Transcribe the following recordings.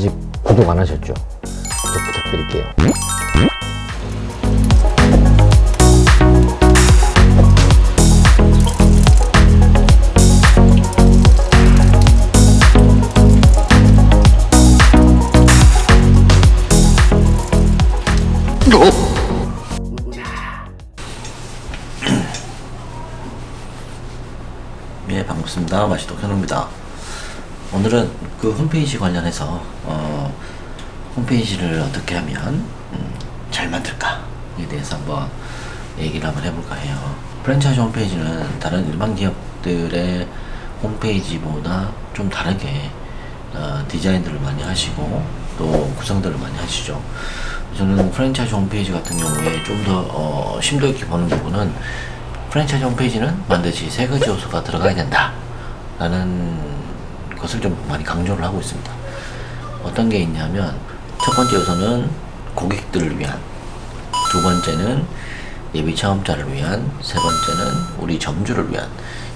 아직 구독 안 하셨죠? 구독 부탁드릴게요. 예, 반갑습니다. 마시도 현우입니다. 오늘은 그 홈페이지 관련해서 홈페이지를 어떻게 하면 잘 만들까에 대해서 한번 얘기를 한번 해볼까 해요. 프랜차이즈 홈페이지는 다른 일반 기업들의 홈페이지보다 좀 다르게 디자인들을 많이 하시고 또 구성들을 많이 하시죠. 저는 프랜차이즈 홈페이지 같은 경우에 좀 더 심도 있게 보는 부분은 프랜차이즈 홈페이지는 반드시 세 가지 요소가 들어가야 된다 라는 것을 좀 많이 강조를 하고 있습니다. 어떤 게 있냐면 첫 번째 요소는 고객들을 위한, 두 번째는 예비 창업자를 위한, 세 번째는 우리 점주를 위한,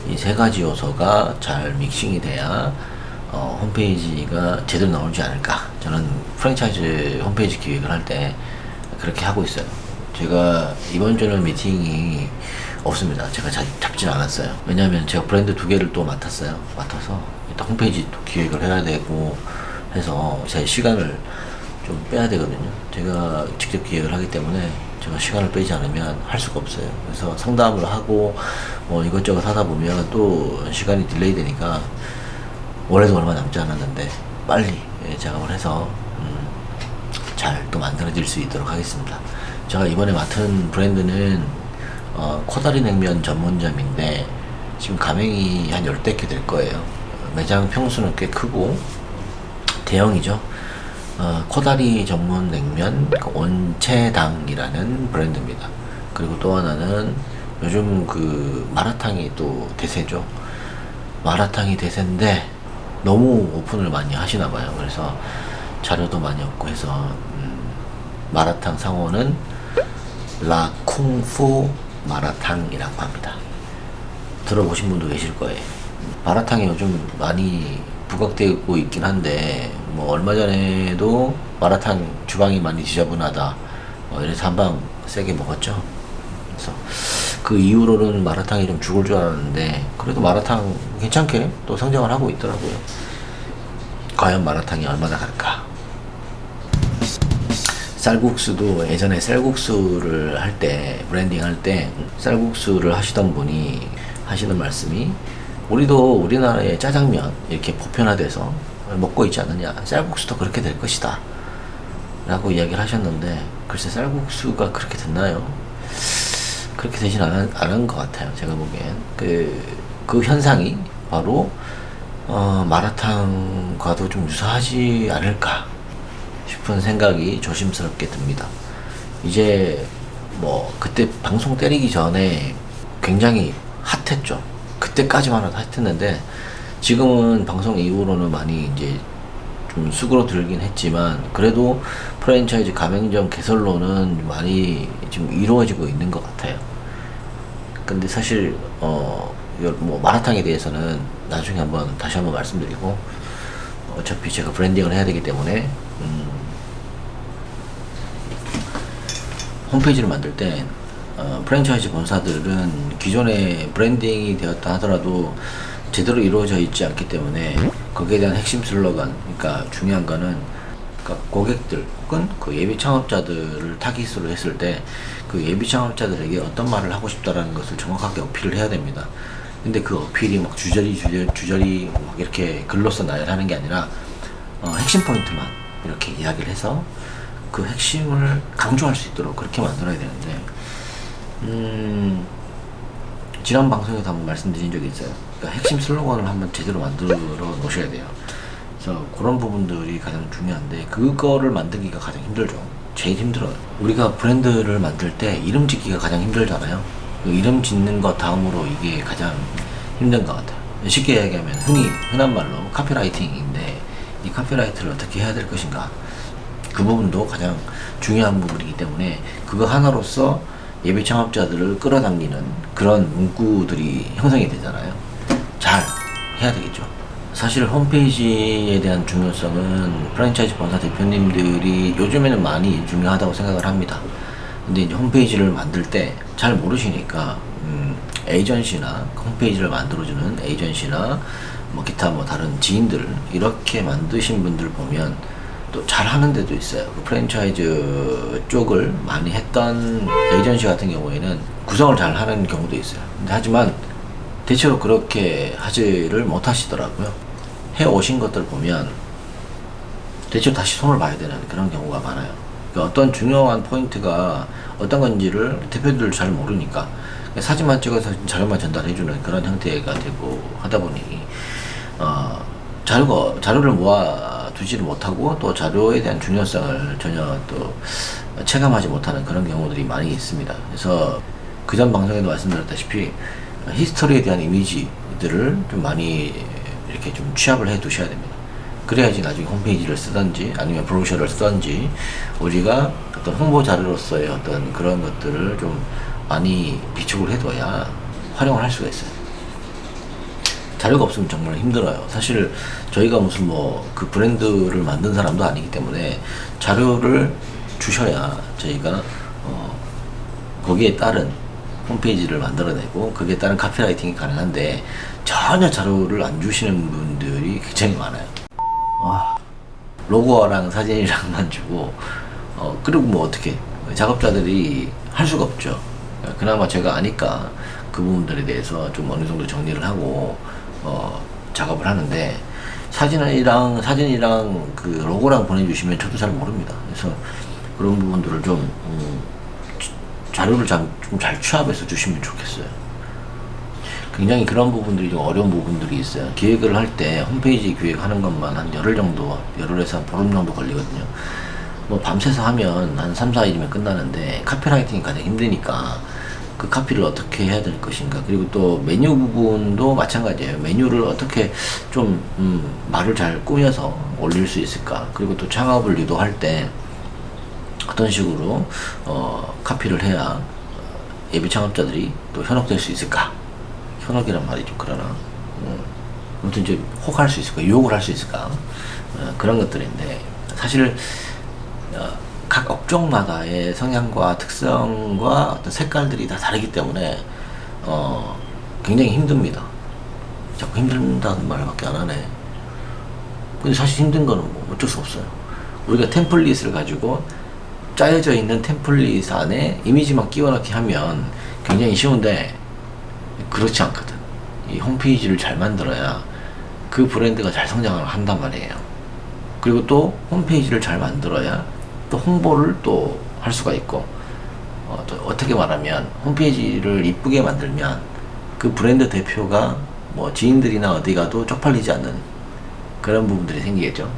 이 세 가지 요소가 잘 믹싱이 돼야 홈페이지가 제대로 나오지 않을까. 저는 프랜차이즈 홈페이지 기획을 할 때 그렇게 하고 있어요. 제가 이번 주는 미팅이 없습니다. 제가 잡진 않았어요. 왜냐하면 제가 브랜드 두 개를 또 맡아서 일단 홈페이지 또 기획을 해야 되고 해서 제 시간을 좀 빼야 되거든요. 제가 직접 기획을 하기 때문에 제가 시간을 빼지 않으면 할 수가 없어요. 그래서 상담을 하고 이것저것 하다 보면 또 시간이 딜레이 되니까 올해도 얼마 남지 않았는데 빨리 작업을 해서 잘 또 만들어질 수 있도록 하겠습니다. 제가 이번에 맡은 브랜드는 코다리 냉면 전문점인데 지금 가맹이 한 10대 개 될 거예요. 매장 평수는 꽤 크고 대형이죠. 코다리 전문 냉면 온채당이라는 브랜드입니다. 그리고 또 하나는 요즘 그 마라탕이 또 대세죠. 마라탕이 대세인데 너무 오픈을 많이 하시나 봐요. 그래서 자료도 많이 없고 해서 마라탕 상호는 라쿵푸 마라탕이라고 합니다. 들어보신 분도 계실 거예요. 마라탕이 요즘 많이 부각되고 있긴 한데 얼마 전에도 마라탕 주방이 많이 지저분하다 이래서 한방 세게 먹었죠. 그래서 그 이후로는 마라탕이 좀 죽을 줄 알았는데 그래도 마라탕 괜찮게 또 성장을 하고 있더라고요. 과연 마라탕이 얼마나 갈까? 쌀국수도 예전에 쌀국수를 할 때 브랜딩 할 때 쌀국수를 하시던 분이 하시는 말씀이 우리도 우리나라의 짜장면 이렇게 보편화돼서 먹고 있지 않느냐, 쌀국수도 그렇게 될 것이다 라고 이야기를 하셨는데 글쎄 쌀국수가 그렇게 됐나요? 그렇게 되진 않은 것 같아요. 제가 보기엔 그 현상이 바로 마라탕과도 좀 유사하지 않을까 싶은 생각이 조심스럽게 듭니다. 이제 그때 방송 때리기 전에 굉장히 핫했죠. 그때까지만 해도 핫했는데 지금은 방송 이후로는 많이 이제 좀 수그러들긴 했지만 그래도 프랜차이즈 가맹점 개설로는 많이 지금 이루어지고 있는 것 같아요. 근데 사실 마라탕에 대해서는 나중에 다시 한번 말씀드리고 어차피 제가 브랜딩을 해야 되기 때문에 홈페이지를 만들 때 프랜차이즈 본사들은 기존에 브랜딩이 되었다 하더라도 제대로 이루어져 있지 않기 때문에 거기에 대한 핵심 슬로건, 그러니까 중요한 거는 고객들 혹은 그 예비 창업자들을 타깃으로 했을 때 그 예비 창업자들에게 어떤 말을 하고 싶다라는 것을 정확하게 어필을 해야 됩니다. 근데 그 어필이 막 주저리 막 이렇게 글로써 나열하는 게 아니라 핵심 포인트만 이렇게 이야기를 해서 그 핵심을 강조할 수 있도록 그렇게 만들어야 되는데 지난 방송에서 한번 말씀드린 적이 있어요. 그러니까 핵심 슬로건을 한번 제대로 만들어 놓으셔야 돼요. 그래서 그런 부분들이 가장 중요한데 그거를 만들기가 가장 힘들죠. 제일 힘들어요. 우리가 브랜드를 만들 때 이름 짓기가 가장 힘들잖아요. 그 이름 짓는 것 다음으로 이게 가장 힘든 것 같아요. 쉽게 얘기하면 흔한 말로 카피라이팅인데 이 카피라이트를 어떻게 해야 될 것인가, 그 부분도 가장 중요한 부분이기 때문에 그거 하나로서 예비 창업자들을 끌어당기는 그런 문구들이 형성이 되잖아요. 잘 해야 되겠죠. 사실 홈페이지에 대한 중요성은 프랜차이즈 본사 대표님들이 요즘에는 많이 중요하다고 생각을 합니다. 근데 이제 홈페이지를 만들 때 잘 모르시니까 에이전시나 홈페이지를 만들어주는 에이전시나 뭐 기타 뭐 다른 지인들 이렇게 만드신 분들 보면 또 잘하는 데도 있어요. 그 프랜차이즈 쪽을 많이 했던 에이전시 같은 경우에는 구성을 잘 하는 경우도 있어요. 근데 하지만 대체로 그렇게 하지를 못하시더라고요. 해 오신 것들 보면 대체로 다시 손을 봐야 되는 그런 경우가 많아요. 그러니까 어떤 중요한 포인트가 어떤 건지를 대표들 잘 모르니까 사진만 찍어서 자료만 전달해주는 그런 형태가 되고 하다 보니 자료를 모아 두지를 못하고 또 자료에 대한 중요성을 전혀 또 체감하지 못하는 그런 경우들이 많이 있습니다. 그래서 그전 방송에도 말씀드렸다시피 히스토리에 대한 이미지들을 좀 많이 이렇게 좀 취합을 해 두셔야 됩니다. 그래야지 나중에 홈페이지를 쓰든지 아니면 브로셔를 쓰든지 우리가 어떤 홍보 자료로서의 어떤 그런 것들을 좀 많이 비축을 해둬야 활용을 할 수가 있어요. 자료가 없으면 정말 힘들어요. 사실 저희가 무슨 뭐 그 브랜드를 만든 사람도 아니기 때문에 자료를 주셔야 저희가 거기에 따른 홈페이지를 만들어내고 거기에 따른 카피라이팅이 가능한데 전혀 자료를 안 주시는 분들이 굉장히 많아요. 로고랑 사진이랑만 주고 그리고 뭐 어떻게 작업자들이 할 수가 없죠. 그나마 제가 아니까 그 부분들에 대해서 좀 어느 정도 정리를 하고 작업을 하는데 사진이랑 그 로고랑 보내주시면 저도 잘 모릅니다. 그래서 그런 부분들을 좀 자료를 좀 잘 취합해서 주시면 좋겠어요. 굉장히 그런 부분들이 좀 어려운 부분들이 있어요. 기획을 할 때 홈페이지 기획하는 것만 한 열흘에서 한 보름 정도 걸리거든요. 뭐 밤새서 하면 한 3, 4일이면 끝나는데 카피라이팅이 가장 힘드니까 그 카피를 어떻게 해야 될 것인가. 그리고 또 메뉴 부분도 마찬가지예요. 메뉴를 어떻게 좀 말을 잘 꾸며서 올릴 수 있을까. 그리고 또 창업을 유도할 때 어떤 식으로 카피를 해야 예비 창업자들이 또 현혹될 수 있을까. 현혹이란 말이 좀 그러나 아무튼 이제 혹할 수 있을까, 유혹을 할 수 있을까, 그런 것들인데 사실 각 업종마다의 성향과 특성과 어떤 색깔들이 다 다르기 때문에 굉장히 힘듭니다. 자꾸 힘든다는 말밖에 안 하네. 근데 사실 힘든 거는 뭐 어쩔 수 없어요. 우리가 템플릿을 가지고 짜여져 있는 템플릿 안에 이미지만 끼워 넣기 하면 굉장히 쉬운데 그렇지 않거든. 이 홈페이지를 잘 만들어야 그 브랜드가 잘 성장을 한단 말이에요. 그리고 또 홈페이지를 잘 만들어야 또 홍보를 또 할 수가 있고 또 어떻게 말하면 홈페이지를 이쁘게 만들면 그 브랜드 대표가 뭐 지인들이나 어디 가도 쪽팔리지 않는 그런 부분들이 생기겠죠.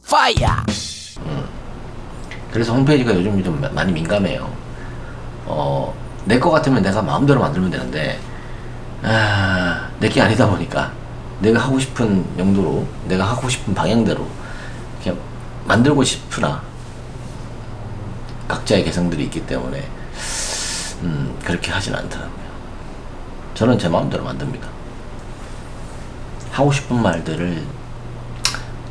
파이어! 그래서 홈페이지가 요즘 좀 많이 민감해요. 내 거 같으면 내가 마음대로 만들면 되는데 내게 아니다 보니까 내가 하고 싶은 용도로 내가 하고 싶은 방향대로 그냥 만들고 싶으나 각자의 개성들이 있기 때문에 그렇게 하진 않더라고요. 저는 제 마음대로 만듭니다. 하고 싶은 말들을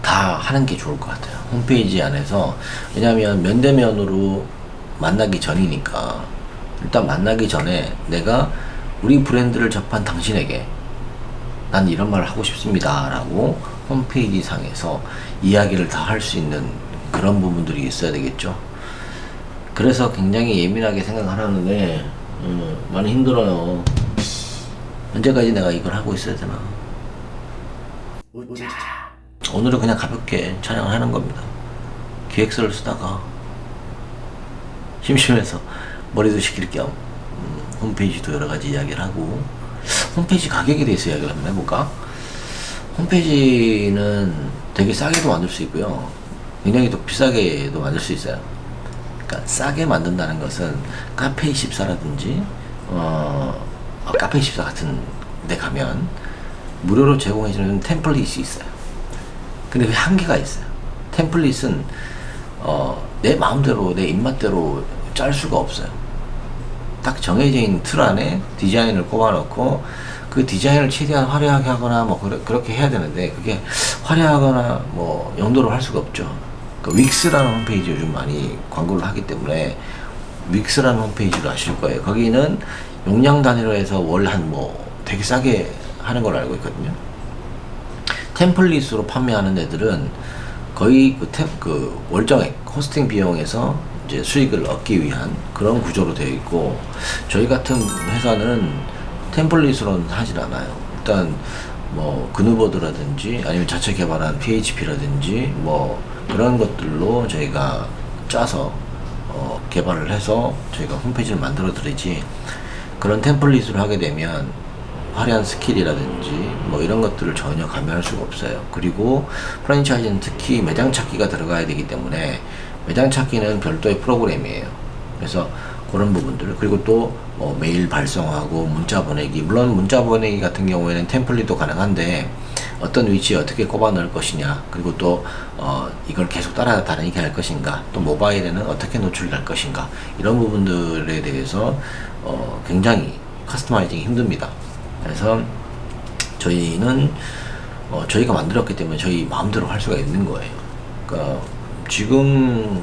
다 하는 게 좋을 것 같아요. 홈페이지 안에서. 왜냐하면 면대면으로 만나기 전이니까 일단 만나기 전에 내가 우리 브랜드를 접한 당신에게 난 이런 말을 하고 싶습니다 라고 홈페이지 상에서 이야기를 다 할 수 있는 그런 부분들이 있어야 되겠죠. 그래서 굉장히 예민하게 생각하는데 많이 힘들어요. 언제까지 내가 이걸 하고 있어야 되나. 오늘은 그냥 가볍게 촬영을 하는 겁니다. 기획서를 쓰다가 심심해서 머리도 식힐 겸 홈페이지도 여러 가지 이야기를 하고 홈페이지 가격에 대해서 이야기를 한번 해볼까? 홈페이지는 되게 싸게도 만들 수 있고요. 굉장히 또 비싸게도 만들 수 있어요. 그러니까 싸게 만든다는 것은 카페24라든지 카페24 같은 데 가면 무료로 제공해주는 템플릿이 있어요. 근데 그 한계가 있어요. 템플릿은 내 마음대로 내 입맛대로 짤 수가 없어요. 딱 정해져 있는 틀 안에 디자인을 꼽아놓고 그 디자인을 최대한 화려하게 하거나 뭐 그렇게 해야 되는데 그게 화려하거나 뭐 용도로 할 수가 없죠. 그 윅스라는 홈페이지 요즘 많이 광고를 하기 때문에 윅스라는 홈페이지로 아실 거예요. 거기는 용량 단위로 해서 월 한 뭐 되게 싸게 하는 걸로 알고 있거든요. 템플릿으로 판매하는 애들은 거의 그 월정액 호스팅 비용에서 이제 수익을 얻기 위한 그런 구조로 되어 있고, 저희 같은 회사는 템플릿으로는 하질 않아요. 일단 뭐 그누보드라든지 아니면 자체 개발한 PHP라든지 뭐 그런 것들로 저희가 짜서 개발을 해서 저희가 홈페이지를 만들어 드리지, 그런 템플릿을 하게 되면 화려한 스킬이라든지 뭐 이런 것들을 전혀 가미할 수가 없어요. 그리고 프랜차이즈는 특히 매장 찾기가 들어가야 되기 때문에 매장 찾기는 별도의 프로그램이에요. 그래서 그런 부분들, 그리고 또 메일 발송하고 문자 보내기, 물론 문자 보내기 같은 경우에는 템플릿도 가능한데 어떤 위치에 어떻게 꼽아 넣을 것이냐, 그리고 또 이걸 계속 따라다니게 할 것인가, 또 모바일에는 어떻게 노출할 것인가, 이런 부분들에 대해서 굉장히 커스터마이징이 힘듭니다. 그래서 저희는 저희가 만들었기 때문에 저희 마음대로 할 수가 있는 거예요. 그러니까 지금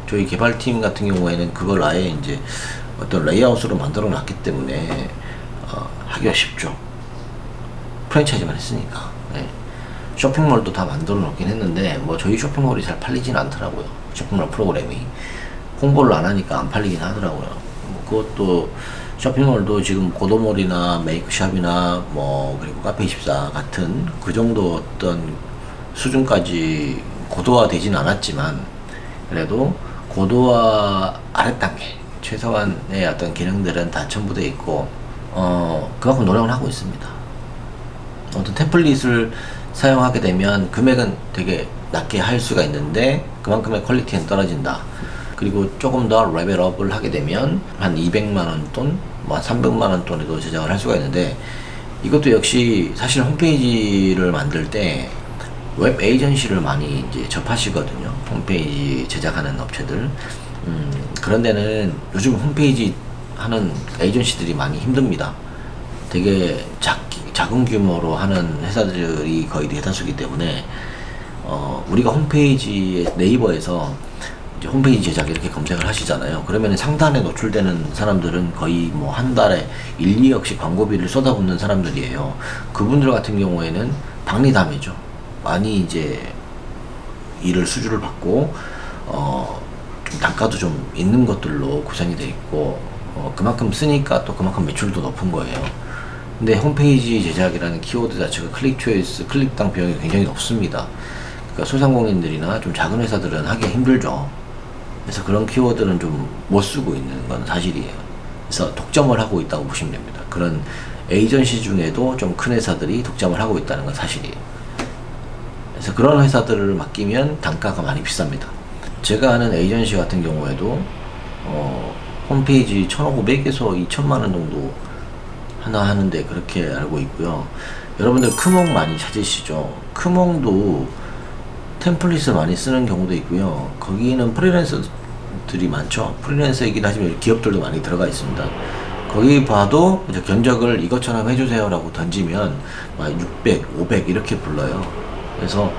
저희 개발팀 같은 경우에는 그걸 아예 이제 어떤 레이아웃으로 만들어 놨기 때문에 하기가 쉽죠. 프랜차이즈만 했으니까. 네. 쇼핑몰도 다 만들어 놓긴 했는데 뭐 저희 쇼핑몰이 잘 팔리진 않더라고요. 쇼핑몰 프로그램이 홍보를 안 하니까 안 팔리긴 하더라고요. 뭐 그것도 쇼핑몰도 지금 고도몰이나 메이크샵이나 뭐 그리고 카페24 같은 그 정도 어떤 수준까지 고도화 되진 않았지만 그래도 고도화 아랫단계 최소한의 어떤 기능들은 다 첨부되어 있고 그만큼 노력을 하고 있습니다. 어떤 템플릿을 사용하게 되면 금액은 되게 낮게 할 수가 있는데 그만큼의 퀄리티는 떨어진다. 그리고 조금 더 레벨업을 하게 되면 한 200만원 돈, 뭐 300만원 돈에도 제작을 할 수가 있는데, 이것도 역시 사실 홈페이지를 만들 때 웹 에이전시를 많이 이제 접하시거든요. 홈페이지 제작하는 업체들. 그런 데는 요즘 홈페이지 하는 에이전시들이 많이 힘듭니다. 되게 작은 규모로 하는 회사들이 거의 대다수이기 때문에 우리가 홈페이지 네이버에서 이제 홈페이지 제작 이렇게 검색을 하시잖아요. 그러면 상단에 노출되는 사람들은 거의 뭐 한 달에 1, 2억씩 광고비를 쏟아붓는 사람들이에요. 그분들 같은 경우에는 박리담회죠. 많이 이제 일을 수주를 받고 좀 단가도 좀 있는 것들로 구성이 되어 있고 그만큼 쓰니까 또 그만큼 매출도 높은 거예요. 근데 홈페이지 제작이라는 키워드 자체가 클릭 초이스, 클릭당 비용이 굉장히 높습니다. 그러니까 소상공인들이나 좀 작은 회사들은 하기 힘들죠. 그래서 그런 키워드는 좀 못 쓰고 있는 건 사실이에요. 그래서 독점을 하고 있다고 보시면 됩니다. 그런 에이전시 중에도 좀 큰 회사들이 독점을 하고 있다는 건 사실이에요. 그래서 그런 회사들을 맡기면 단가가 많이 비쌉니다. 제가 아는 에이전시 같은 경우에도 홈페이지 1,500에서 2,000만원 정도 하나 하는데 그렇게 알고 있고요. 여러분들 크몽 많이 찾으시죠? 크몽도 템플릿을 많이 쓰는 경우도 있고요. 거기는 프리랜서들이 많죠. 프리랜서이긴 하지만 기업들도 많이 들어가 있습니다. 거기 봐도 이제 견적을 이것처럼 해주세요 라고 던지면 막 600, 500 이렇게 불러요. 그래서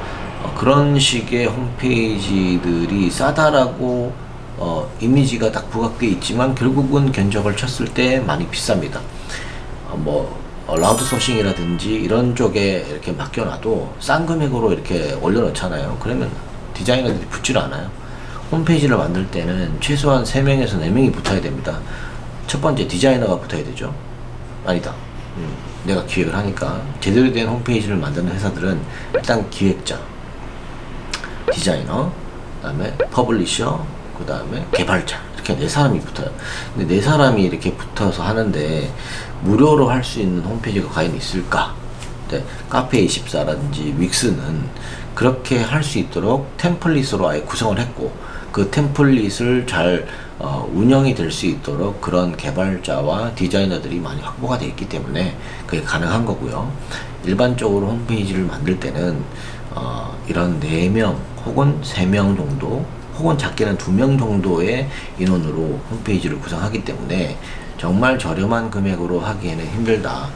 그런 식의 홈페이지들이 싸다라고 이미지가 딱 부각되어 있지만 결국은 견적을 쳤을 때 많이 비쌉니다. 라우드 소싱이라든지 이런 쪽에 이렇게 맡겨놔도 싼 금액으로 이렇게 올려놓잖아요. 그러면 디자이너들이 붙질 않아요. 홈페이지를 만들 때는 최소한 3명에서 4명이 붙어야 됩니다. 첫 번째 디자이너가 붙어야 되죠. 아니다. 내가 기획을 하니까 제대로 된 홈페이지를 만드는 회사들은 일단 기획자, 디자이너, 그 다음에 퍼블리셔, 그 다음에 개발자, 이렇게 4사람이 붙어요. 근데 4사람이 이렇게 붙어서 하는데 무료로 할 수 있는 홈페이지가 과연 있을까? 네, 카페24라든지 윅스는 그렇게 할 수 있도록 템플릿으로 아예 구성을 했고, 그 템플릿을 잘 운영이 될 수 있도록 그런 개발자와 디자이너들이 많이 확보가 되어 있기 때문에 그게 가능한 거고요. 일반적으로 홈페이지를 만들 때는 이런 4명 혹은 3명 정도, 혹은 작게는 2명 정도의 인원으로 홈페이지를 구성하기 때문에 정말 저렴한 금액으로 하기에는 힘들다.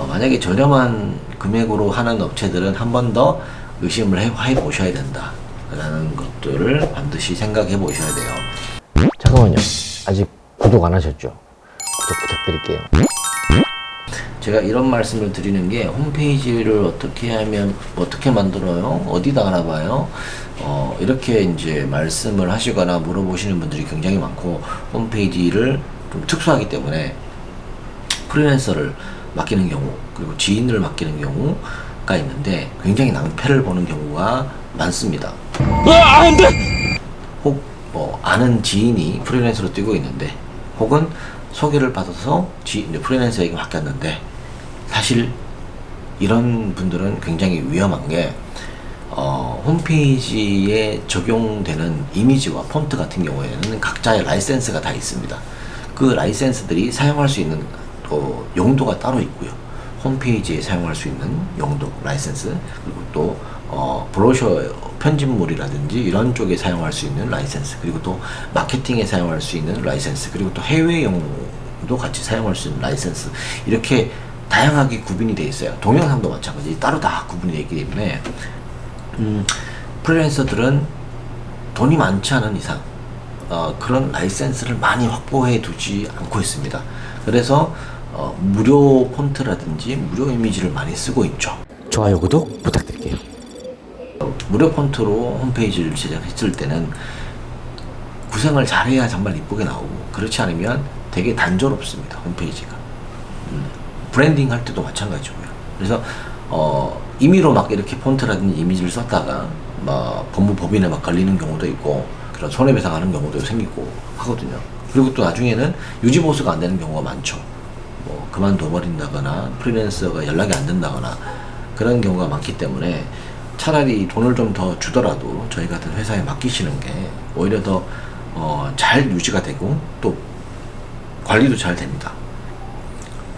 만약에 저렴한 금액으로 하는 업체들은 한 번 더 의심을 해 보셔야 된다 라는 것들을 반드시 생각해 보셔야 돼요. 잠깐만요. 아직 구독 안 하셨죠? 구독 부탁드릴게요. 제가 이런 말씀을 드리는 게 홈페이지를 어떻게 하면 어떻게 만들어요? 어디다 알아봐요? 이렇게 이제 말씀을 하시거나 물어보시는 분들이 굉장히 많고, 홈페이지를 좀 특수하기 때문에 프리랜서를 맡기는 경우, 그리고 지인을 맡기는 경우가 있는데 굉장히 낭패를 보는 경우가 많습니다. 혹 아는 지인이 프리랜서로 뛰고 있는데, 혹은 소개를 받아서 프리랜서에게 맡겼는데, 사실 이런 분들은 굉장히 위험한 게 홈페이지에 적용되는 이미지와 폰트 같은 경우에는 각자의 라이센스가 다 있습니다. 그 라이센스들이 사용할 수 있는 용도가 따로 있고요. 홈페이지에 사용할 수 있는 용도, 라이센스, 그리고 또 브로셔 편집물이라든지 이런 쪽에 사용할 수 있는 라이센스, 그리고 또 마케팅에 사용할 수 있는 라이센스, 그리고 또 해외용도 같이 사용할 수 있는 라이센스, 이렇게 다양하게 구분이 되어 있어요. 동영상도 마찬가지 따로 다 구분이 되어 있기 때문에 프리랜서들은 돈이 많지 않은 이상 그런 라이센스를 많이 확보해 두지 않고 있습니다. 그래서 무료 폰트라든지 무료 이미지를 많이 쓰고 있죠. 좋아요, 구독 부탁드릴게요. 무료 폰트로 홈페이지를 제작했을 때는 구성을 잘해야 정말 이쁘게 나오고, 그렇지 않으면 되게 단조롭습니다. 홈페이지가. 브랜딩 할 때도 마찬가지고요. 그래서 임의로 막 이렇게 폰트라든지 이미지를 썼다가 막 법무법인에 막 걸리는 경우도 있고, 그런 손해배상 하는 경우도 생기고 하거든요. 그리고 또 나중에는 유지보수가 안 되는 경우가 많죠. 뭐 그만둬 버린다거나 프리랜서가 연락이 안 된다거나 그런 경우가 많기 때문에 차라리 돈을 좀 더 주더라도 저희 같은 회사에 맡기시는 게 오히려 더 잘 유지가 되고 또 관리도 잘 됩니다.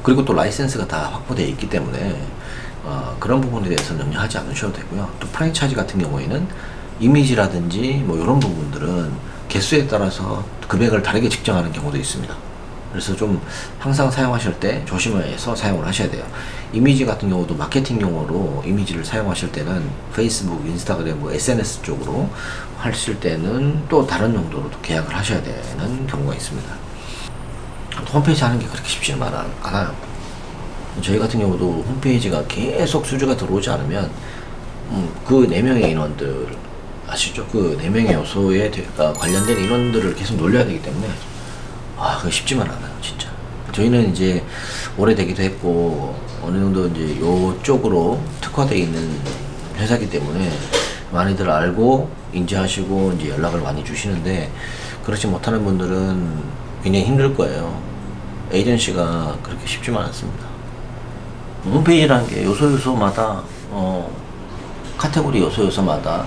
그리고 또 라이센스가 다 확보되어 있기 때문에 그런 부분에 대해서는 염려하지 않으셔도 되고요. 또 프랜차이즈 같은 경우에는 이미지라든지 뭐 이런 부분들은 개수에 따라서 금액을 다르게 측정하는 경우도 있습니다. 그래서 좀 항상 사용하실 때 조심해서 사용을 하셔야 돼요. 이미지 같은 경우도 마케팅용으로 이미지를 사용하실 때는 페이스북, 인스타그램, 뭐 SNS 쪽으로 하실 때는 또 다른 용도로도 계약을 하셔야 되는 경우가 있습니다. 홈페이지 하는 게 그렇게 쉽지는 않아요. 저희 같은 경우도 홈페이지가 계속 수주가 들어오지 않으면 그 4명의 인원들 아시죠? 그 4명의 요소에 관련된 인원들을 계속 놀려야 되기 때문에 그게 쉽지만 않아요, 진짜. 저희는 이제 오래되기도 했고 어느 정도 이제 요쪽으로 특화되어 있는 회사이기 때문에 많이들 알고 인지하시고 이제 연락을 많이 주시는데, 그렇지 못하는 분들은 굉장히 힘들 거예요. 에이전시가 그렇게 쉽지만 않습니다. 홈페이지라는 게 요소마다 카테고리 요소마다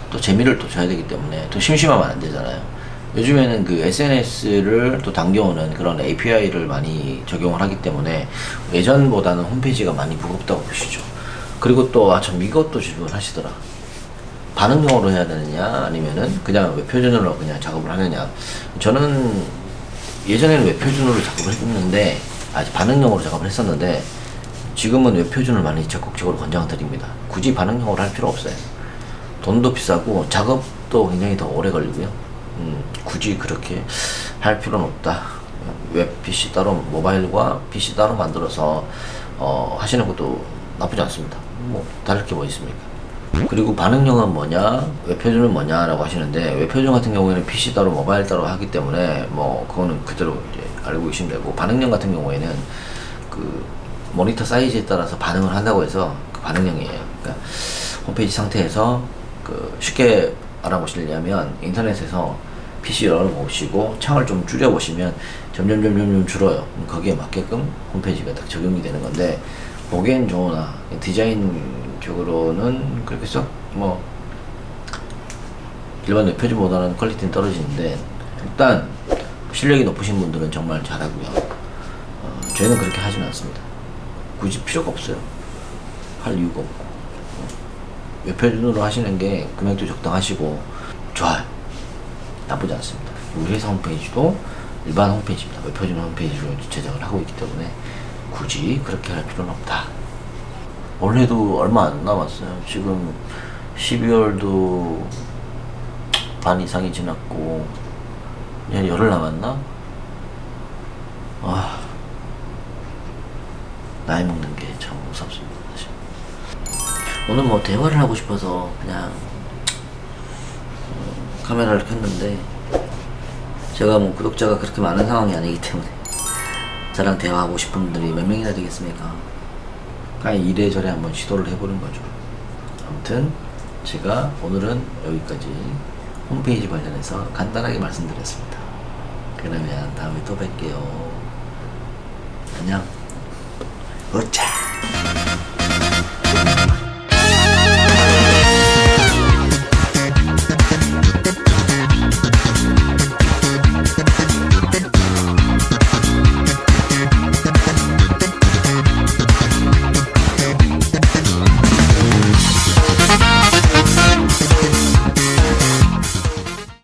또 재미를 또 줘야 되기 때문에 또 심심하면 안 되잖아요. 요즘에는 그 SNS를 또 당겨오는 그런 API를 많이 적용을 하기 때문에 예전보다는 홈페이지가 많이 무겁다고 보시죠. 그리고 또 참 이것도 질문하시더라. 반응형으로 해야 되느냐 아니면은 그냥 웹표준으로 그냥 작업을 하느냐. 저는 예전에는 웹표준으로 작업을 했는데 반응형으로 작업을 했었는데, 지금은 웹표준을 많이 적극적으로 권장드립니다. 굳이 반응형으로 할 필요 없어요. 돈도 비싸고 작업도 굉장히 더 오래 걸리고요. 굳이 그렇게 할 필요는 없다. 웹 PC 따로, 모바일과 PC 따로 만들어서 하시는 것도 나쁘지 않습니다. 뭐 다를 게 뭐 있습니까? 그리고 반응형은 뭐냐, 웹표준은 뭐냐라고 하시는데, 웹표준 같은 경우에는 PC 따로 모바일 따로 하기 때문에 뭐 그거는 그대로 이제 알고 계시면 되고, 반응형 같은 경우에는 그 모니터 사이즈에 따라서 반응을 한다고 해서 그 반응형이에요. 그러니까 홈페이지 상태에서 그 쉽게 알아보시려면 인터넷에서 PC 열어보시고 창을 좀 줄여보시면 점점 줄어요. 거기에 맞게끔 홈페이지가 딱 적용이 되는 건데, 보기엔 좋으나 디자인적으로는 그렇게 썩 뭐 일반 웹표지보다는 퀄리티는 떨어지는데, 일단 실력이 높으신 분들은 정말 잘하고요. 저희는 그렇게 하지는 않습니다. 굳이 필요가 없어요. 할 이유가 없고. 웹표준으로 하시는 게 금액도 적당하시고 좋아요. 나쁘지 않습니다. 우리 회사 홈페이지도 일반 홈페이지입니다. 웹표준 홈페이지로 제작을 하고 있기 때문에 굳이 그렇게 할 필요는 없다. 올해도 얼마 안 남았어요. 지금 12월도 반 이상이 지났고 이제 열흘 남았나? 아, 나이 먹는 게 참 무섭습니다, 사실. 오늘 뭐 대화를 하고 싶어서 그냥 카메라를 켰는데, 제가 뭐 구독자가 그렇게 많은 상황이 아니기 때문에 저랑 대화하고 싶은 분들이 몇 명이나 되겠습니까? 그냥 이래저래 한번 시도를 해보는 거죠. 아무튼 제가 오늘은 여기까지 홈페이지 관련해서 간단하게 말씀드렸습니다. 그러면 다음에 또 뵐게요. 안녕. 으짜.